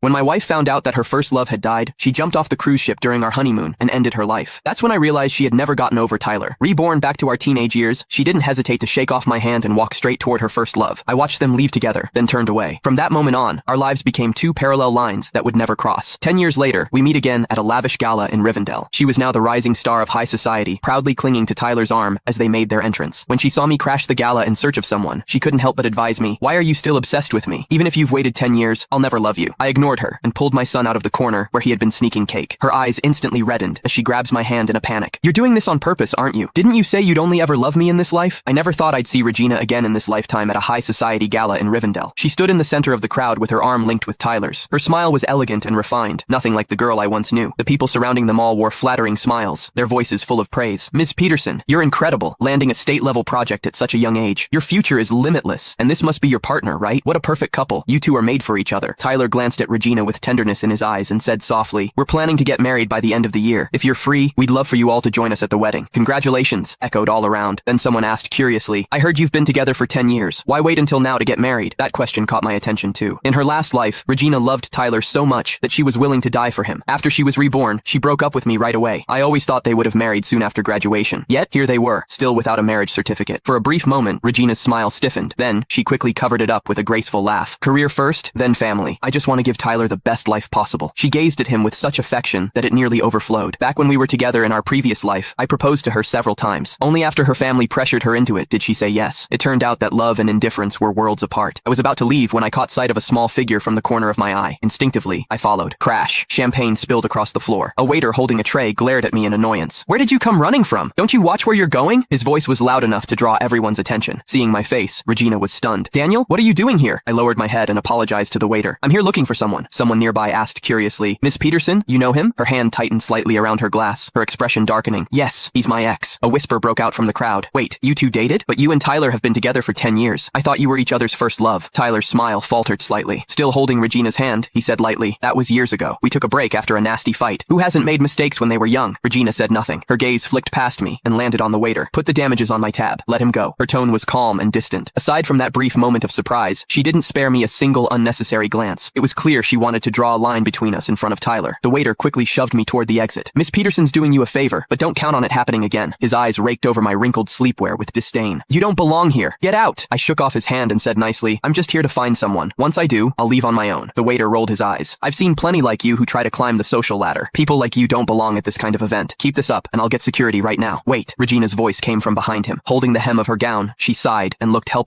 When my wife found out that her first love had died, she jumped off the cruise ship during our honeymoon and ended her life. That's when I realized she had never gotten over Tyler. Reborn back to our teenage years, she didn't hesitate to shake off my hand and walk straight toward her first love. I watched them leave together, then turned away. From that moment on, our lives became two parallel lines that would never cross. 10 years later, we meet again at a lavish gala in Rivendell. She was now the rising star of high society, proudly clinging to Tyler's arm as they made their entrance. When she saw me crash the gala in search of someone, she couldn't help but advise me, "Why are you still obsessed with me? Even if you've waited 10 years, I'll never love you." I ignored her and pulled my son out of the corner where he had been sneaking cake. Her eyes instantly reddened as she grabs my hand in a panic. "You're doing this on purpose, aren't you? Didn't you say you'd only ever love me in this life?" I never thought I'd see Regina again in this lifetime at a high society gala in Rivendell. She stood in the center of the crowd with her arm linked with Tyler's. Her smile was elegant and refined, nothing like the girl I once knew. The people surrounding them all wore flattering smiles, their voices full of praise. "Ms. Peterson, you're incredible, landing a state-level project at such a young age. Your future is limitless, and this must be your partner, right? What a perfect couple. You two are made for each other." Tyler glanced at Regina with tenderness in his eyes and said softly, "We're planning to get married by the end of the year. If you're free, we'd love for you all to join us at the wedding." "Congratulations," echoed all around. Then someone asked curiously, "I heard you've been together for 10 years. Why wait until now to get married?" That question caught my attention too. In her last life, Regina loved Tyler so much that she was willing to die for him. After she was reborn, she broke up with me right away. I always thought they would have married soon after graduation. Yet, here they were, still without a marriage certificate. For a brief moment, Regina's smile stiffened. Then, she quickly covered it up with a graceful laugh. "Career first, then family. I just want to give Tyler the best life possible." She gazed at him with such affection that it nearly overflowed. Back when we were together in our previous life, I proposed to her several times. Only after her family pressured her into it did she say yes. It turned out that love and indifference were worlds apart. I was about to leave when I caught sight of a small figure from the corner of my eye. Instinctively, I followed. Crash. Champagne spilled across the floor. A waiter holding a tray glared at me in annoyance. "Where did you come running from? Don't you watch where you're going?" His voice was loud enough to draw everyone's attention. Seeing my face, Regina was stunned. "Daniel, what are you doing here?" I lowered my head and apologized to the waiter. "I'm here looking for someone." Someone nearby asked curiously, "Miss Peterson, you know him?" Her hand tightened slightly around her glass, her expression darkening. "Yes, he's my ex." A whisper broke out from the crowd. "Wait, you two dated? But you and Tyler have been together for 10 years. I thought you were each other's first love." Tyler's smile faltered slightly. Still holding Regina's hand, he said lightly, "That was years ago. We took a break after a nasty fight. Who hasn't made mistakes when they were young?" Regina said nothing. Her gaze flicked past me and landed on the waiter. "Put the damages on my tab. Let him go." Her tone was calm and distant. Aside from that brief moment of surprise, she didn't spare me a single unnecessary glance. It was clear she wanted to draw a line between us in front of Tyler. The waiter quickly shoved me toward the exit. "Miss Peterson's doing you a favor, but don't count on it happening again." His eyes raked over my wrinkled sleepwear with disdain. "You don't belong here. Get out." I shook off his hand and said nicely, "I'm just here to find someone. Once I do, I'll leave on my own." The waiter rolled his eyes. "I've seen plenty like you who try to climb the social ladder. People like you don't belong at this kind of event. Keep this up, and I'll get security right now." "Wait." Regina's voice came from behind him. Holding the hem of her gown, she sighed and looked helpless.